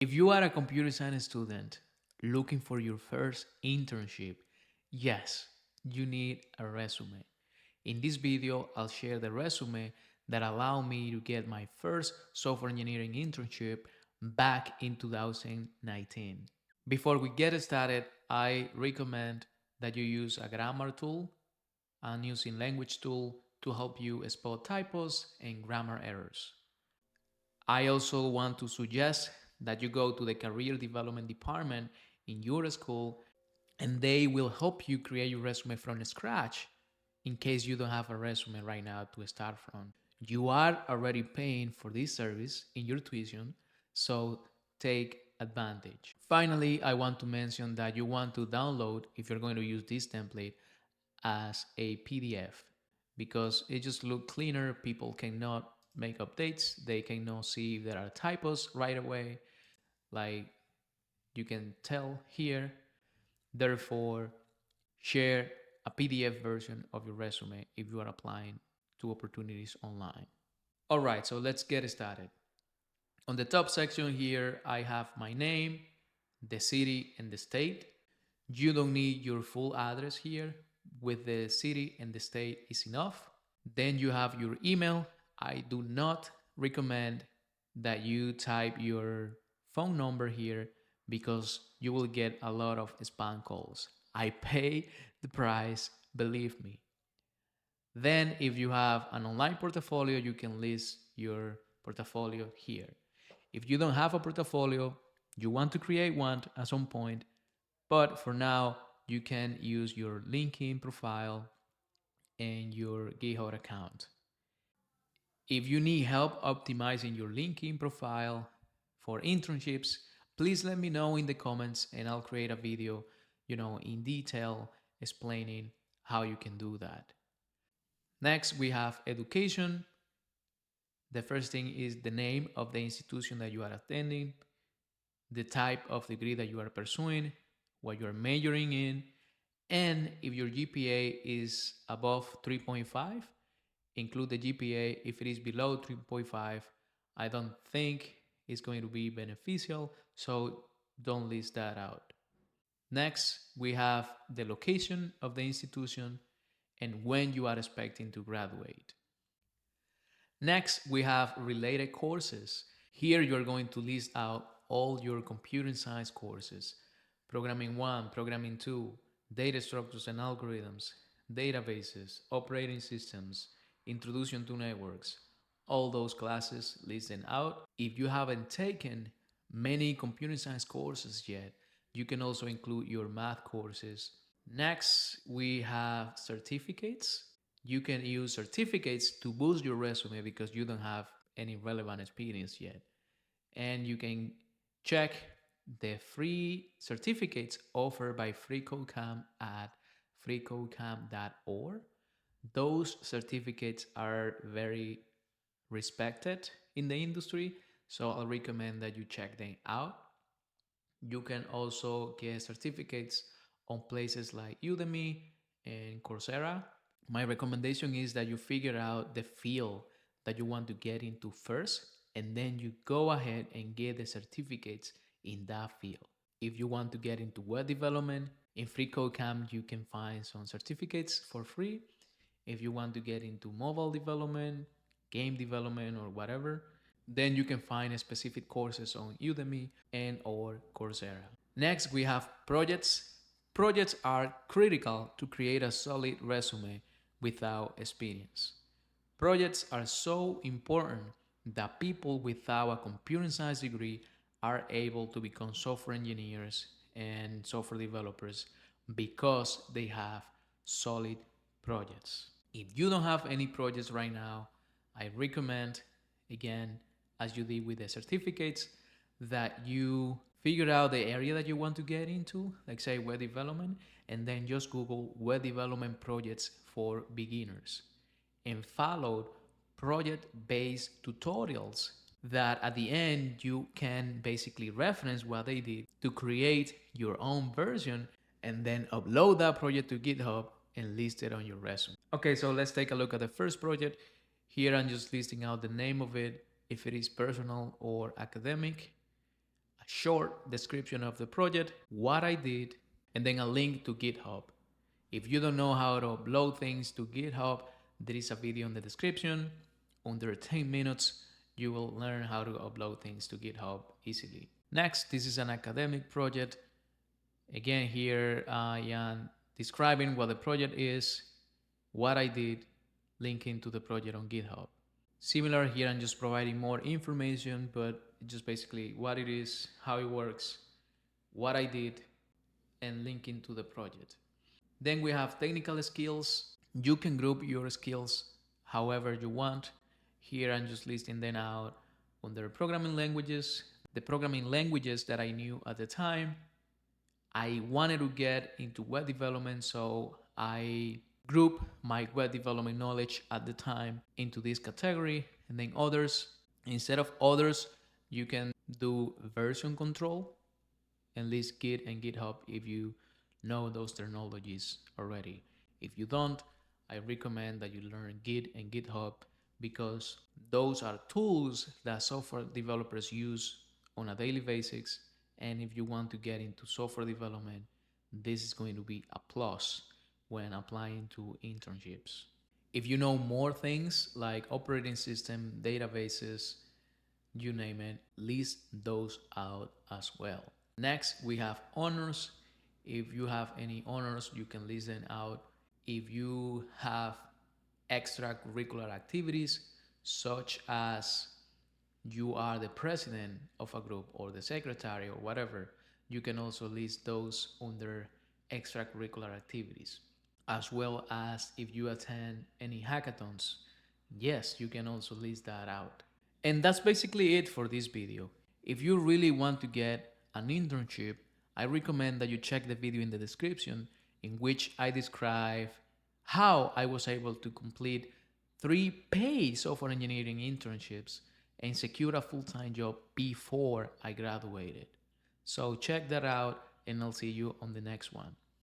If you are a computer science student looking for your first internship, yes, you need a resume. In this video, I'll share the resume that allowed me to get my first software engineering internship back in 2019. Before we get started, I recommend that you use a grammar tool and using language tool to help you spot typos and grammar errors. I also want to suggest that you go to the career development department in your school and they will help you create your resume from scratch in case you don't have a resume right now to start from. You are already paying for this service in your tuition, so take advantage. Finally, I want to mention that you want to download, if you're going to use this template, as a PDF because it just looks cleaner. People cannot make updates, they cannot see if there are typos right away, like you can tell here. Therefore, share a PDF version of your resume if you are applying to opportunities online. All right, so let's get started. On the top section here, I have my name, the city, and the state. You don't need your full address here. With the city and the state is enough. Then you have your email. I do not recommend that you type your phone number here because you will get a lot of spam calls. I pay the price, believe me. Then if you have an online portfolio, you can list your portfolio here. If you don't have a portfolio, you want to create one at some point, but for now, you can use your LinkedIn profile and your GitHub account. If you need help optimizing your LinkedIn profile for internships, please let me know in the comments and I'll create a video, in detail explaining how you can do that. Next, we have education. The first thing is the name of the institution that you are attending, the type of degree that you are pursuing, what you're majoring in, and if your GPA is above 3.5, include the GPA. If it is below 3.5, I don't think it's going to be beneficial, so don't list that out. Next, we have the location of the institution and when you are expecting to graduate. Next, we have related courses. Here you're going to list out all your computer science courses: Programming 1, Programming 2, Data Structures and Algorithms, Databases, Operating Systems, Introduction to Networks. All those classes, list them out. If you haven't taken many computer science courses yet, you can also include your math courses. Next, we have certificates. You can use certificates to boost your resume because you don't have any relevant experience yet. And you can check the free certificates offered by FreeCodeCamp at freecodecamp.org. Those certificates are very respected in the industry, so I'll recommend that you check them out. You can also get certificates on places like Udemy and Coursera. My recommendation is that you figure out the field that you want to get into first, and then you go ahead and get the certificates in that field. If you want to get into web development, in FreeCodeCamp you can find some certificates for free. If you want to get into mobile development, game development, or whatever, then you can find specific courses on Udemy and or Coursera. Next, we have projects. Projects are critical to create a solid resume without experience. Projects are so important that people without a computer science degree are able to become software engineers and software developers because they have solid projects. If you don't have any projects right now, I recommend, again, as you did with the certificates, that you figure out the area that you want to get into, like say web development, and then just Google web development projects for beginners and follow project-based tutorials that at the end you can basically reference what they did to create your own version and then upload that project to GitHub and list it on your resume. Okay, so let's take a look at the first project. Here I'm just listing out the name of it, if it is personal or academic, a short description of the project, what I did, and then a link to GitHub. If you don't know how to upload things to GitHub, there is a video in the description. Under 10 minutes, you will learn how to upload things to GitHub easily. Next, this is an academic project. Again, here I am describing what the project is, what I did, linking to the project on GitHub. Similar here, I'm just providing more information, but just basically what it is, how it works, what I did, and linking to the project. Then we have technical skills. You can group your skills however you want. Here I'm just listing them out under programming languages. The programming languages that I knew at the time. I wanted to get into web development, so I group my web development knowledge at the time into this category. And then others, instead of others, you can do version control and list Git and GitHub if you know those technologies already. If you don't, I recommend that you learn Git and GitHub because those are tools that software developers use on a daily basis. And if you want to get into software development, this is going to be a plus when applying to internships. If you know more things like operating system, databases, you name it, list those out as well. Next, we have honors. If you have any honors, you can list them out. If you have extracurricular activities, such as you are the president of a group or the secretary or whatever, you can also list those under extracurricular activities. As well as if you attend any hackathons, yes, you can also list that out. And that's basically it for this video. If you really want to get an internship, I recommend that you check the video in the description in which I describe how I was able to complete 3 paid software engineering internships and secure a full-time job before I graduated. So check that out and I'll see you on the next one.